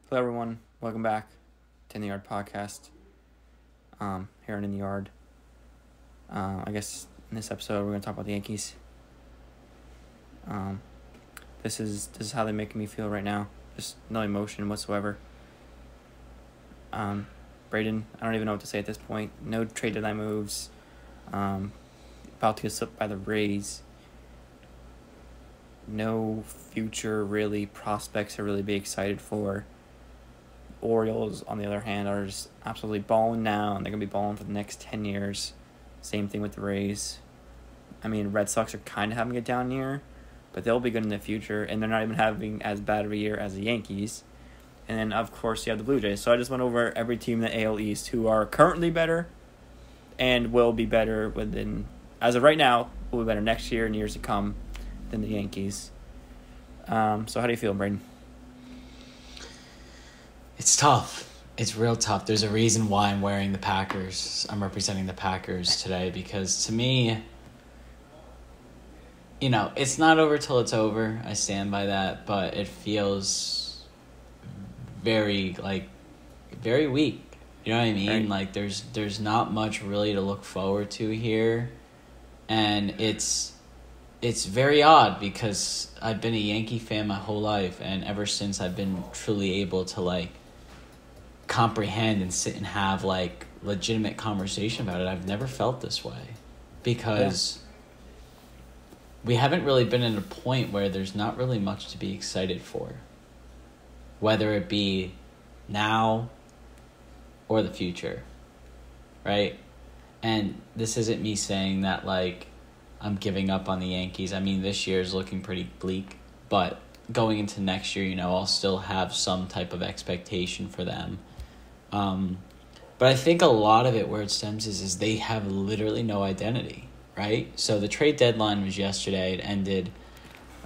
Hello, everyone. Welcome back to In the Yard podcast. Here in the Yard. I guess in this episode we're gonna talk about the Yankees. This is how they're making me feel right now. Just no emotion whatsoever. Braeden, I don't even know what to say at this point. No trade deadline moves. About to get slipped by the Rays. No future really prospects to really be excited for. Orioles, on the other hand, are just absolutely balling now, and they're going to be balling for the next 10 years. Same thing with the Rays. I mean, Red Sox are kind of having a down year, but they'll be good in the future, and they're not even having as bad of a year as the Yankees. And then, of course, you have the Blue Jays. So I just went over every team in the AL East who are currently better and will be better as of right now, will be better next year and years to come than the Yankees. So how do you feel, Braeden? It's tough. It's real tough. There's a reason why I'm wearing the Packers. I'm representing the Packers today because to me, it's not over till it's over. I stand by that, but it feels very weak. You know what I mean? Right. Like there's not much really to look forward to here. And it's very odd because I've been a Yankee fan my whole life, and ever since I've been truly able to comprehend and sit and have legitimate conversation about it, I've never felt this way because we haven't really been at a point where there's not really much to be excited for, whether it be now or the future, right? And this isn't me saying that I'm giving up on the Yankees. I mean, this year is looking pretty bleak, but going into next year, I'll still have some type of expectation for them. But I think a lot of it where it stems is they have literally no identity, right? So the trade deadline was yesterday. It ended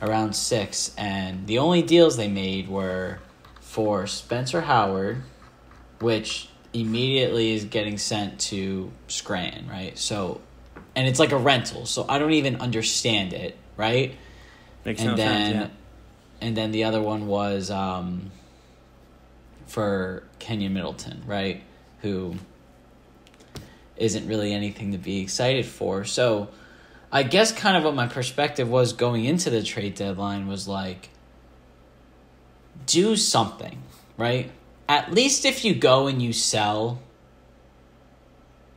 around 6, and the only deals they made were for Spencer Howard, which immediately is getting sent to Scranton, right? So, and it's like a rental, so I don't even understand it, right? Makes no sense, yeah. And then the other one was for Kenyon Middleton, right? Who isn't really anything to be excited for. So I guess kind of what my perspective was going into the trade deadline was do something, right? At least if you go and you sell,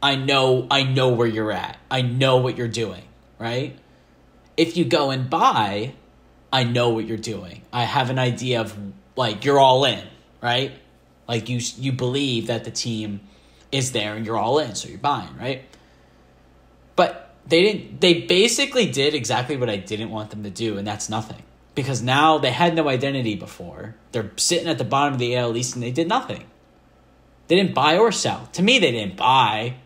I know where you're at. I know what you're doing, right? If you go and buy, I know what you're doing. I have an idea of you're all in, right? You believe that the team is there and you're all in, so you're buying, right? But they basically did exactly what I didn't want them to do, and that's nothing. Because now they had no identity before. They're sitting at the bottom of the AL East and they did nothing. They didn't buy or sell. To me, they didn't buy.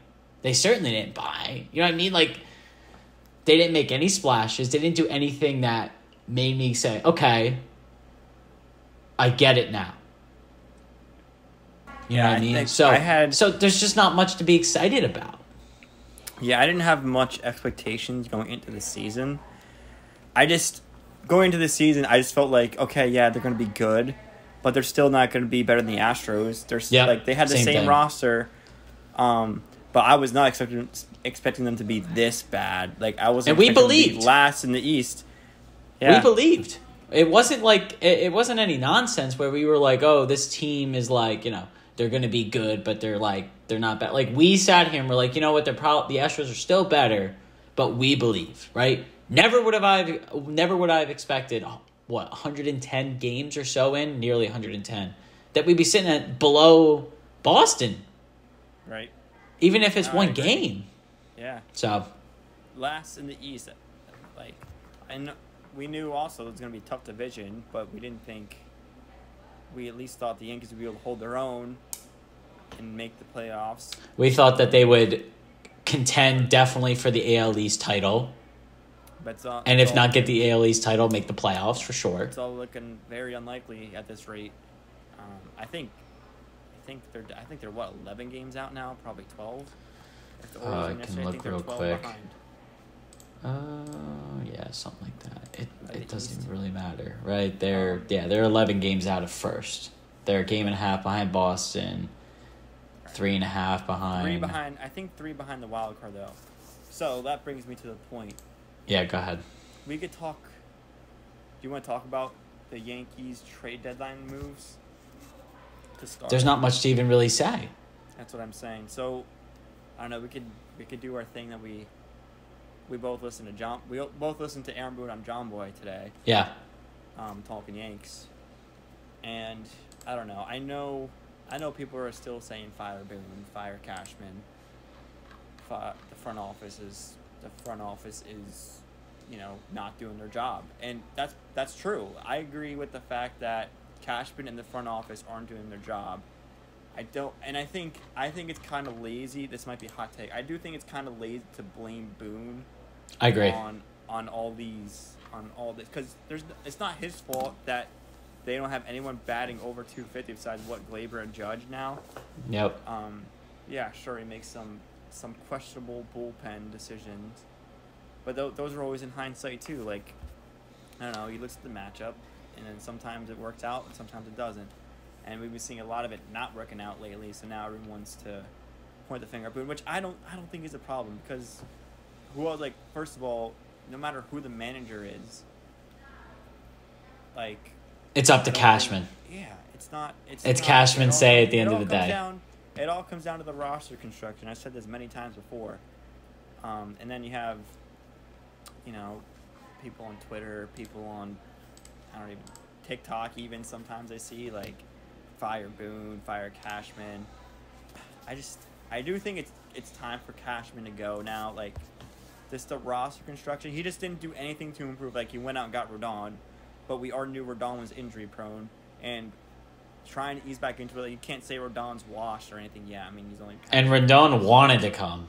They certainly didn't buy. You know what I mean? They didn't make any splashes. They didn't do anything that made me say, okay, I get it now. You know what I mean? So there's just not much to be excited about. Yeah, I didn't have much expectations going into the season. Going into the season, I just felt okay, yeah, they're going to be good, but they're still not going to be better than the Astros. They had the same roster, but I was not expecting them to be this bad. I wasn't. And we believed them to be last in the East. Yeah. We believed. It wasn't it wasn't any nonsense where we were oh, this team is they're going to be good, but they're not bad. We sat here and we're you know what, the Astros are still better, but we believe, right? Never would I have expected 110 games or so in, nearly 110, that we'd be sitting at below Boston. Right. Even if it's one game. Yeah. So last in the East, and we knew also it was going to be a tough division, but we at least thought the Yankees would be able to hold their own and make the playoffs. We thought that they would contend definitely for the AL East title. And if not get the AL East title, make the playoffs for sure. It's all looking very unlikely at this rate. I think they're 11 games out now, probably 12. I can look real quick. Yeah, something like that. It doesn't even really matter, right? They're 11 games out of first. They're a game and a half behind Boston. 3.5 behind. I think 3 behind the wild card, though. So that brings me to the point. Yeah, go ahead. We could talk. Do you want to talk about the Yankees trade deadline moves to start? There's not much to even really say. That's what I'm saying. So, I don't know. We could do our thing that we both listen to John. We both listened to Aaron Boone on John Boy today. Yeah. Talking Yanks, and I don't know. I know people are still saying fire Boone, fire Cashman. The front office is not doing their job, and that's true. I agree with the fact that Cashman and the front office aren't doing their job. I think it's kind of lazy. This might be a hot take. I do think it's kind of lazy to blame Boone. I agree. On all this, because it's not his fault that they don't have anyone batting over 250 besides Glaber and Judge now. Yep. Yeah, sure, he makes some questionable bullpen decisions, but those are always in hindsight too. Like, I don't know, he looks at the matchup, and then sometimes it works out and sometimes it doesn't, and we've been seeing a lot of it not working out lately. So now everyone wants to point the finger at Boone, which I don't think is a problem, because first of all, no matter who the manager is, like, it's up to Cashman. It's not. It's Cashman's say at the end of the day. It all comes down to the roster construction. I've said this many times before. And then you have, people on Twitter, people on, TikTok even. Sometimes I see, like, fire Boone, fire Cashman. I do think it's time for Cashman to go now. Like, the roster construction, he just didn't do anything to improve. Like, he went out and got Rodon, but we already knew Rodon was injury prone, and trying to ease back into it, like, you can't say Rodon's washed or anything. Yeah, I mean, he's only... And Rodon wanted to come.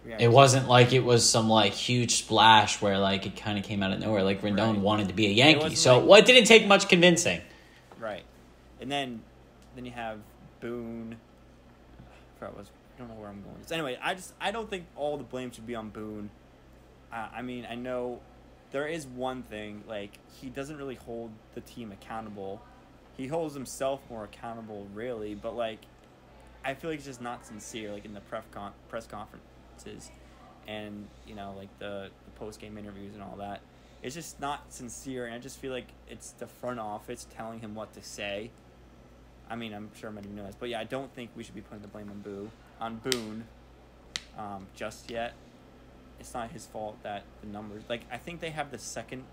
Yeah, it wasn't like it was some, like, huge splash where, like, it kind of came out of nowhere. Like, Rodon wanted to be a Yankee. So, it didn't take much convincing. Right. And then you have Boone. I don't know where I'm going. So anyway, I don't think all the blame should be on Boone. I mean, I know there is one thing, like, he doesn't really hold the team accountable. He holds himself more accountable, really, but, like, I feel like it's just not sincere, like, in the press conferences and, like, the post-game interviews and all that. It's just not sincere, and I just feel like it's the front office telling him what to say. I mean, I'm sure many of you know this, but, yeah, I don't think we should be putting the blame on Boone just yet. It's not his fault that the numbers... Like, I think they have the second...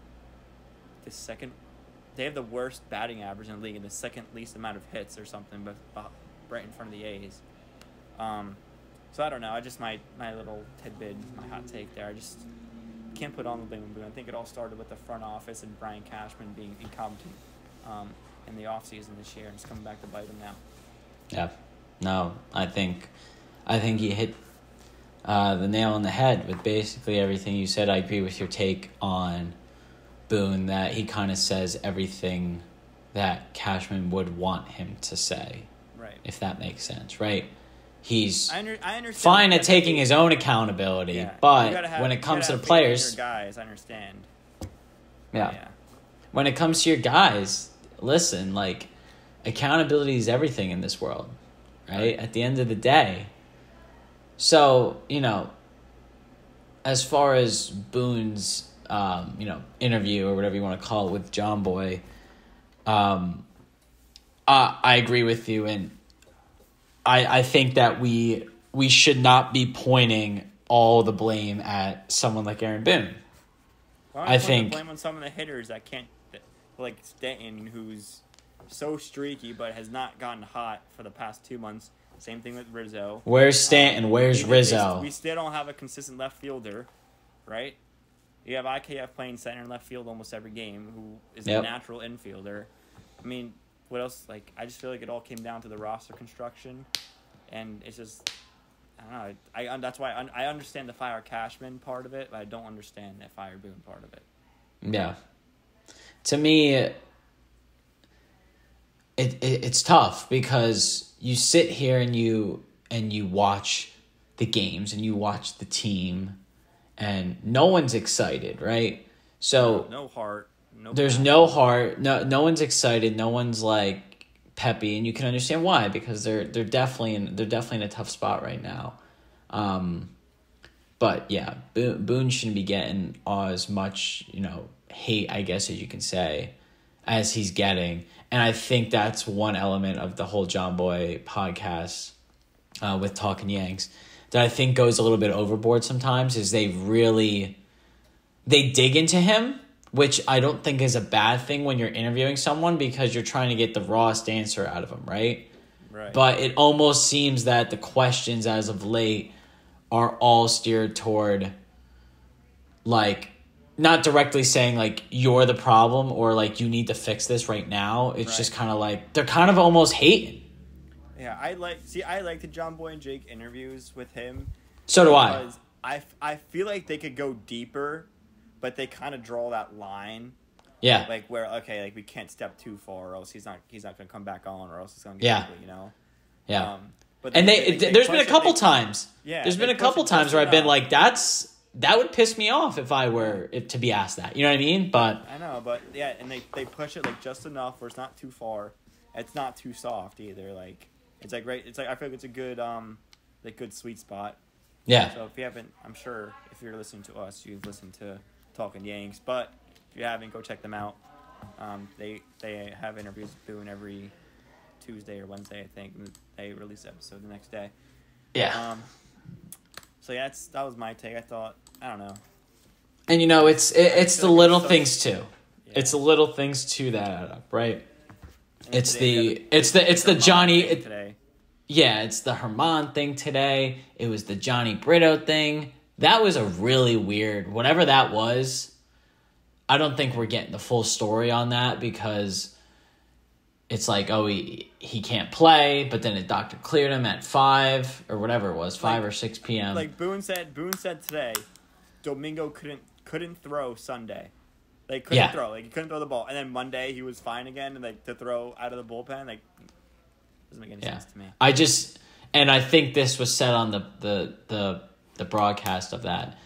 They have the worst batting average in the league and the second least amount of hits or something, but right in front of the A's. So I don't know. I just my little tidbit, my hot take there. I just can't put on the blame on Boone. I think it all started with the front office and Brian Cashman being incompetent in the offseason this year, and it's coming back to bite him now. Yeah. No, I think you hit the nail on the head with basically everything you said. I agree with your take on Boone, that he kind of says everything that Cashman would want him to say. Right. If that makes sense, right? He's I understand fine at taking his own accountability, but when it comes to the players... guys, I understand. Yeah. When it comes to your guys, listen, like, accountability is everything in this world, right? At the end of the day. So, as far as Boone's, interview or whatever you want to call it with John Boy, I agree with you, and I think that we should not be pointing all the blame at someone like Aaron Boone. I think the blame on some of the hitters that can't, like Stanton, who's so streaky but has not gotten hot for the past 2 months. Same thing with Rizzo. Where's Stanton? Where's Rizzo? We still don't have a consistent left fielder, right? You have IKF playing center and left field almost every game, who is a natural infielder. I mean, what else? Like, I just feel like it all came down to the roster construction, and it's just, I don't know. That's why I understand the fire Cashman part of it, but I don't understand the fire Boone part of it. Yeah, to me, it's tough because you sit here and you watch the games and you watch the team, and no one's excited, right? So no heart. There's no heart. No one's excited. No one's like peppy, and you can understand why, because they're definitely in a tough spot right now. But yeah, Boone shouldn't be getting as much, hate, I guess, as you can say, as he's getting. And I think that's one element of the whole John Boy podcast with Talking Yanks that I think goes a little bit overboard sometimes, is they dig into him, which I don't think is a bad thing when you're interviewing someone, because you're trying to get the rawest answer out of them, right? Right. But it almost seems that the questions as of late are all steered toward, like, not directly saying, like, you're the problem or, like, you need to fix this right now. It's just kind of like, they're kind of almost hating. Yeah, I like the John Boy and Jake interviews with him. So do I. Because I feel like they could go deeper, but they kind of draw that line. Yeah. Like, where, okay, like, we can't step too far, or else he's not going to come back on, or else it's going to get ugly, Yeah. But there's been a couple times. Yeah. There's been a couple times where I've been like, that would piss me off if I were to be asked that. You know what I mean? But I know, but yeah, and they push it like just enough where it's not too far. It's not too soft either. Like, it's like right. It's like, I feel like it's a good good sweet spot. yeah. So if you haven't, I'm sure if you're listening to us, you've listened to Talking Yanks. But if you haven't, go check them out. They have interviews with Boone every Tuesday or Wednesday, I think. And they release the episode the next day. Yeah. So yeah, that was my take. I don't know. And it's the little things too. Yeah. It's the little things too that add up, right? And It's today the Johnny today. Yeah, it's the Herman thing today. It was the Johnny Brito thing. That was a really weird, whatever that was. I don't think we're getting the full story on that, because it's like, oh, he can't play, but then the doctor cleared him at 5 or whatever it was, 5 or 6 p.m. Like Boone said today, Domingo couldn't throw Sunday. Like, couldn't throw. Like, he couldn't throw the ball. And then Monday he was fine again, and like to throw out of the bullpen, like, doesn't make any sense to me. I think this was said on the broadcast of that.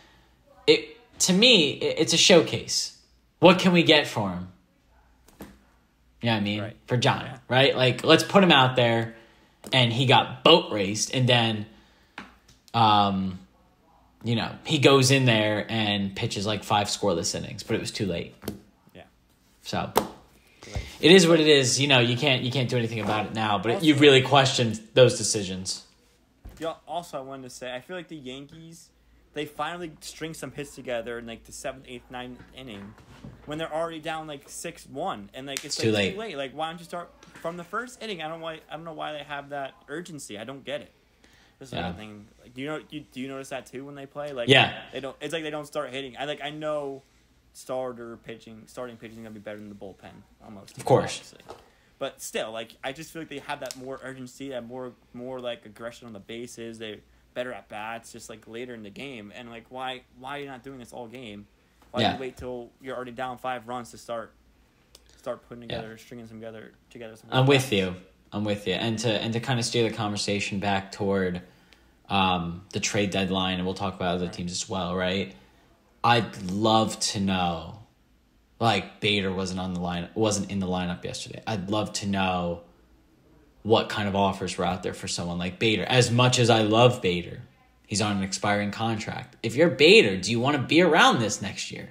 To me, it's a showcase. What can we get for him? You know what I mean? Right. For Johnny, right? Like, let's put him out there, and he got boat raced, and then, he goes in there and pitches like 5 scoreless innings, but it was too late. Yeah. So it is what it is. You can't do anything about it now, but you really questioned those decisions. Yeah. Also, I wanted to say, I feel like the Yankees, they finally string some hits together in like the 7th, 8th, 9th inning, when they're already down like 6-1, and like it's too like late. Too late. Like, why don't you start from the first inning? I don't know why they have that urgency. I don't get it. This is another thing. Like, do you notice that too when they play? Like, they don't. It's like they don't start hitting. I know starting pitching is gonna be better than the bullpen almost. Of course. Obviously. But still, like, I just feel like they have that more urgency, that more like aggression on the bases. They're better at bats, just like later in the game. And like, why are you not doing this all game? Why do you wait till you're already down 5 runs to start putting together, stringing some together? I'm with you. And to kind of steer the conversation back toward the trade deadline, and we'll talk about other teams as well, right? I'd love to know, like, Bader wasn't in the lineup yesterday. I'd love to know what kind of offers were out there for someone like Bader. As much as I love Bader, he's on an expiring contract. If you're Bader, do you want to be around this next year?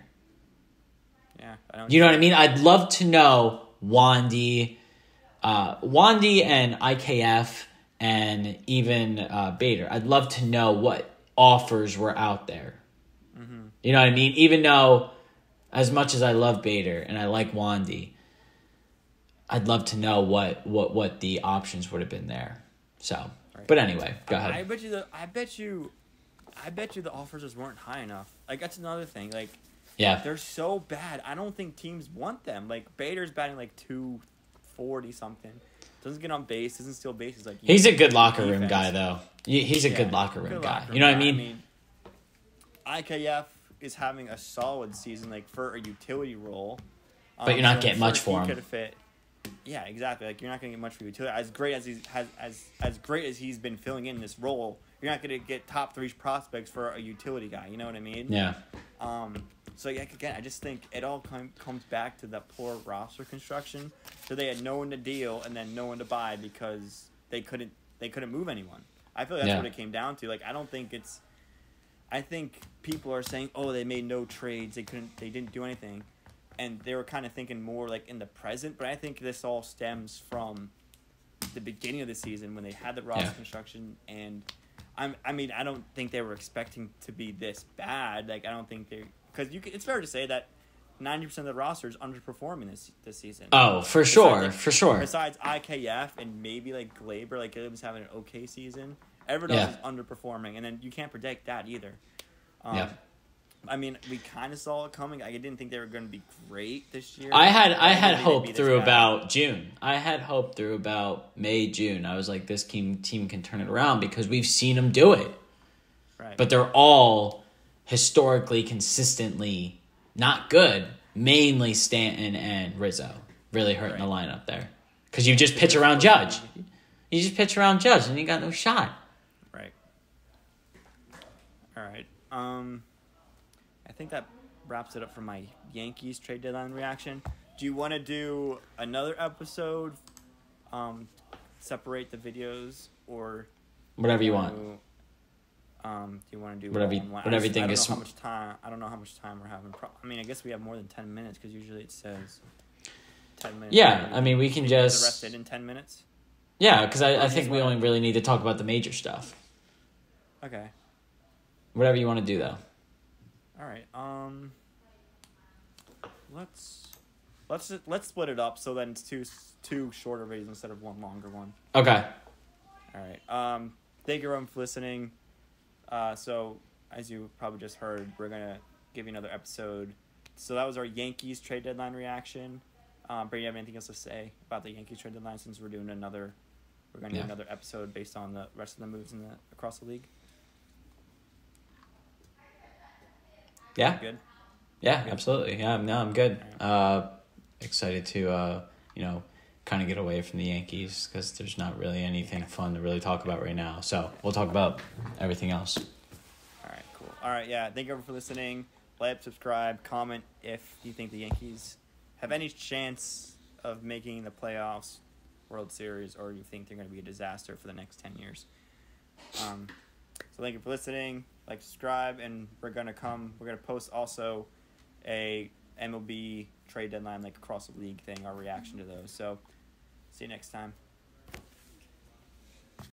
Yeah, you know what I mean? I'd love to know Wandy and IKF and even Bader. I'd love to know what offers were out there. Mm-hmm. You know what I mean? Even though, as much as I love Bader and I like Wandy, I'd love to know what the options would have been there. So, right. But anyway, go ahead. I bet you the offers just weren't high enough. Like, that's another thing. Like, they're so bad. I don't think teams want them. Like, Bader's batting like 240 something. Doesn't get on base. Doesn't steal bases. Like, he's a good locker room guy, though. He's a good locker room guy. You know what I mean? IKF is having a solid season, like, for a utility role. But you're not getting much for him. Yeah, exactly. Like you're not going to get much for utility. As great as as great as he's been filling in this role, you're not going to get top 3 prospects for a utility guy. You know what I mean? Yeah. So yeah, again, I just think it all comes back to the poor roster construction. So they had no one to deal and then no one to buy because they couldn't move anyone. I feel like that's what it came down to. Like I think people are saying, oh, they made no trades, they didn't do anything, and they were kind of thinking more like in the present. But I think this all stems from the beginning of the season when they had the roster construction, and I mean I don't think they were expecting to be this bad. Like I don't think because it's fair to say that 90% of the roster is underperforming this season. Oh, for sure. Besides IKF and maybe like Glaber, like Glaber's having an okay season. Everyone else is underperforming, and then you can't predict that either. I mean, we kind of saw it coming. I didn't think they were going to be great this year. I had hope through about June. I had hope through about May, June. I was like, this team can turn it around because we've seen them do it. Right. But they're all historically, consistently not good. Mainly Stanton and Rizzo really hurting the lineup there. Because you just pitch around Judge. You just pitch around Judge and you got no shot. Right. All right. I think that wraps it up for my Yankees trade deadline reaction. Do you want to do another episode? Separate the videos or whatever you want. Do you want to do whatever you think is? I don't know how much time we're having. I mean, I guess we have more than 10 minutes because usually it says 10 minutes. Yeah, I mean, we can just the rest in 10 minutes. Yeah, because I think we only really need to talk about the major stuff. Okay. Whatever you want to do, though. All right. Let's split it up so then it's two shorter videos instead of one longer one. Okay. All right. Thank you everyone for listening. So as you probably just heard, we're gonna give you another episode. So that was our Yankees trade deadline reaction. Brady, you have anything else to say about the Yankees trade deadline since we're gonna do another episode based on the rest of the moves across the league? Yeah. Good. Yeah, absolutely. Yeah, no, I'm good. Excited to kind of get away from the Yankees because there's not really anything fun to really talk about right now. So we'll talk about everything else. All right, cool. All right, yeah. Thank you everyone for listening. Like, subscribe, comment if you think the Yankees have any chance of making the playoffs, World Series, or you think they're going to be a disaster for the next 10 years. So thank you for listening. Like, subscribe, and we're gonna post also a MLB trade deadline, like across the league thing, our reaction to those. So see you next time.